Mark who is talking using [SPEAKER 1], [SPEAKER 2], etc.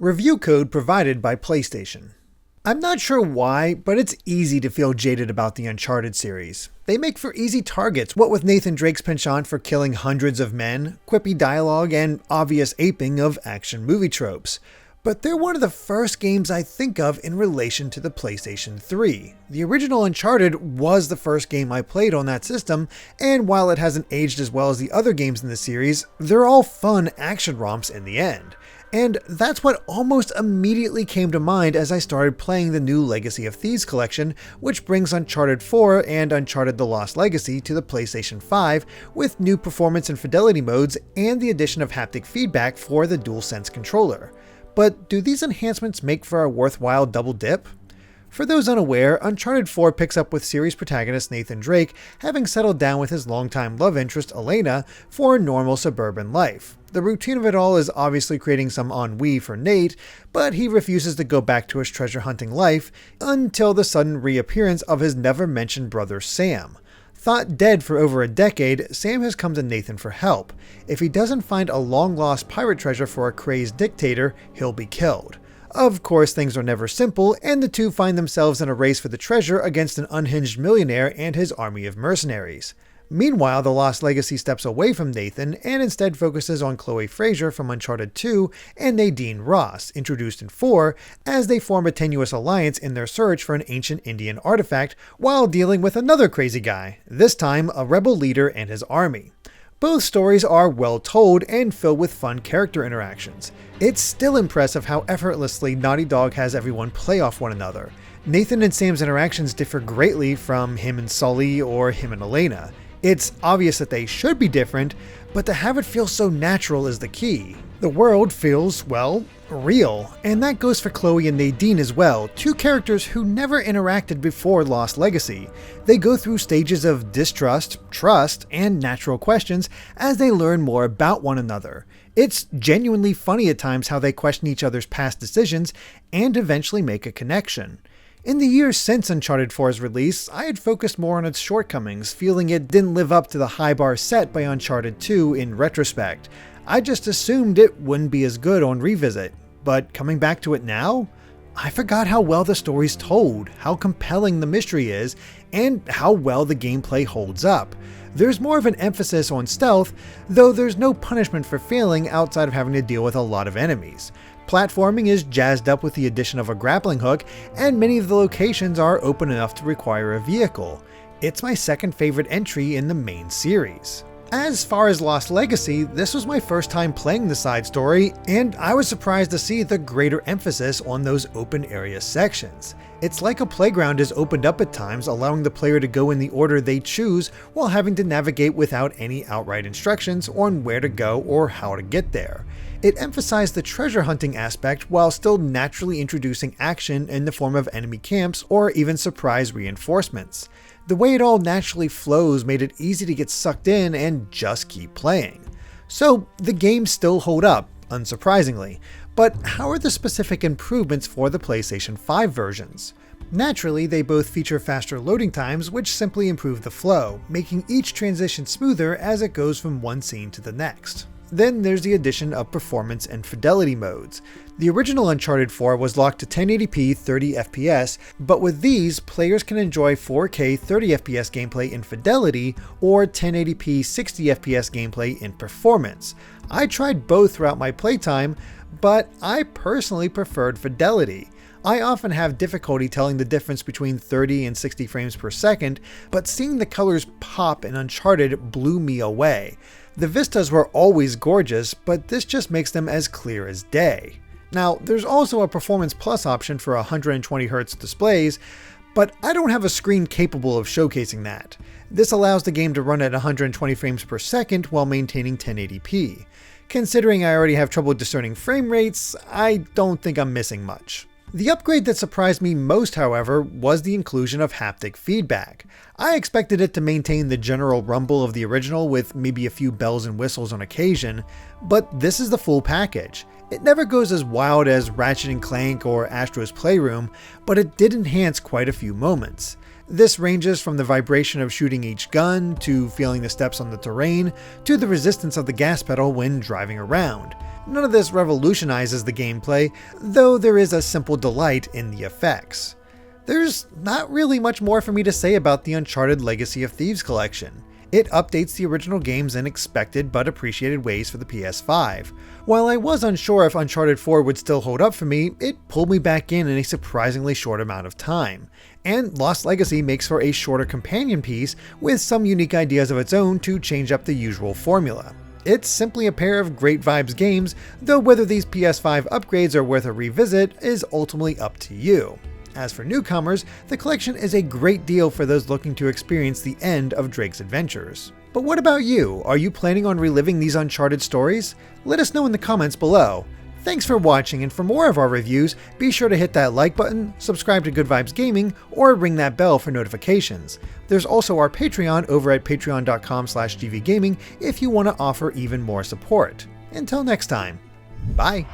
[SPEAKER 1] Review code provided by PlayStation. I'm not sure why, but it's easy to feel jaded about the Uncharted series. They make for easy targets, what with Nathan Drake's penchant for killing hundreds of men, quippy dialogue, and obvious aping of action movie tropes. But they're one of the first games I think of in relation to the PlayStation 3. The original Uncharted was the first game I played on that system, and while it hasn't aged as well as the other games in the series, they're all fun action romps in the end. And that's what almost immediately came to mind as I started playing the new Legacy of Thieves Collection, which brings Uncharted 4 and Uncharted The Lost Legacy to the PlayStation 5 with new performance and fidelity modes and the addition of haptic feedback for the DualSense controller. But do these enhancements make for a worthwhile double dip? For those unaware, Uncharted 4 picks up with series protagonist Nathan Drake having settled down with his longtime love interest Elena for a normal suburban life. The routine of it all is obviously creating some ennui for Nate, but he refuses to go back to his treasure hunting life until the sudden reappearance of his never-mentioned brother Sam. Thought dead for over a decade, Sam has come to Nathan for help. If he doesn't find a long-lost pirate treasure for a crazed dictator, he'll be killed. Of course, things are never simple, and the two find themselves in a race for the treasure against an unhinged millionaire and his army of mercenaries. Meanwhile, The Lost Legacy steps away from Nathan and instead focuses on Chloe Fraser from Uncharted 2 and Nadine Ross, introduced in 4, as they form a tenuous alliance in their search for an ancient Indian artifact while dealing with another crazy guy, this time a rebel leader and his army. Both stories are well told and filled with fun character interactions. It's still impressive how effortlessly Naughty Dog has everyone play off one another. Nathan and Sam's interactions differ greatly from him and Sully or him and Elena. It's obvious that they should be different, but to have it feel so natural is the key. The world feels, well, real, and that goes for Chloe and Nadine as well, two characters who never interacted before Lost Legacy. They go through stages of distrust, trust, and natural questions as they learn more about one another. It's genuinely funny at times how they question each other's past decisions and eventually make a connection. In the years since Uncharted 4's release, I had focused more on its shortcomings, feeling it didn't live up to the high bar set by Uncharted 2 in retrospect. I just assumed it wouldn't be as good on revisit, but coming back to it now, I forgot how well the story's told, how compelling the mystery is, and how well the gameplay holds up. There's more of an emphasis on stealth, though there's no punishment for failing outside of having to deal with a lot of enemies. Platforming is jazzed up with the addition of a grappling hook, and many of the locations are open enough to require a vehicle. It's my second favorite entry in the main series. As far as Lost Legacy, this was my first time playing the side story, and I was surprised to see the greater emphasis on those open area sections. It's like a playground is opened up at times, allowing the player to go in the order they choose while having to navigate without any outright instructions on where to go or how to get there. It emphasized the treasure hunting aspect while still naturally introducing action in the form of enemy camps or even surprise reinforcements. The way it all naturally flows made it easy to get sucked in and just keep playing. So the games still hold up, unsurprisingly, but how are the specific improvements for the PlayStation 5 versions? Naturally, they both feature faster loading times, which simply improve the flow, making each transition smoother as it goes from one scene to the next. Then there's the addition of performance and fidelity modes. The original Uncharted 4 was locked to 1080p 30 FPS, but with these, players can enjoy 4K 30 FPS gameplay in fidelity or 1080p 60 FPS gameplay in performance. I tried both throughout my playtime, but I personally preferred fidelity. I often have difficulty telling the difference between 30 and 60 frames per second, but seeing the colors pop in Uncharted blew me away. The vistas were always gorgeous, but this just makes them as clear as day. Now, there's also a Performance Plus option for 120Hz displays, but I don't have a screen capable of showcasing that. This allows the game to run at 120 frames per second while maintaining 1080p. Considering I already have trouble discerning frame rates, I don't think I'm missing much. The upgrade that surprised me most, however, was the inclusion of haptic feedback. I expected it to maintain the general rumble of the original with maybe a few bells and whistles on occasion, but this is the full package. It never goes as wild as Ratchet & Clank or Astro's Playroom, but it did enhance quite a few moments. This ranges from the vibration of shooting each gun, to feeling the steps on the terrain, to the resistance of the gas pedal when driving around. None of this revolutionizes the gameplay, though there is a simple delight in the effects. There's not really much more for me to say about the Uncharted Legacy of Thieves Collection. It updates the original games in expected but appreciated ways for the PS5. While I was unsure if Uncharted 4 would still hold up for me, it pulled me back in a surprisingly short amount of time. And Lost Legacy makes for a shorter companion piece with some unique ideas of its own to change up the usual formula. It's simply a pair of great vibes games, though whether these PS5 upgrades are worth a revisit is ultimately up to you. As for newcomers, the collection is a great deal for those looking to experience the end of Drake's adventures. But what about you? Are you planning on reliving these Uncharted stories? Let us know in the comments below. Thanks for watching, and for more of our reviews, be sure to hit that like button, subscribe to Good Vibes Gaming, or ring that bell for notifications. There's also our Patreon over at patreon.com/gvgaming if you want to offer even more support. Until next time, bye!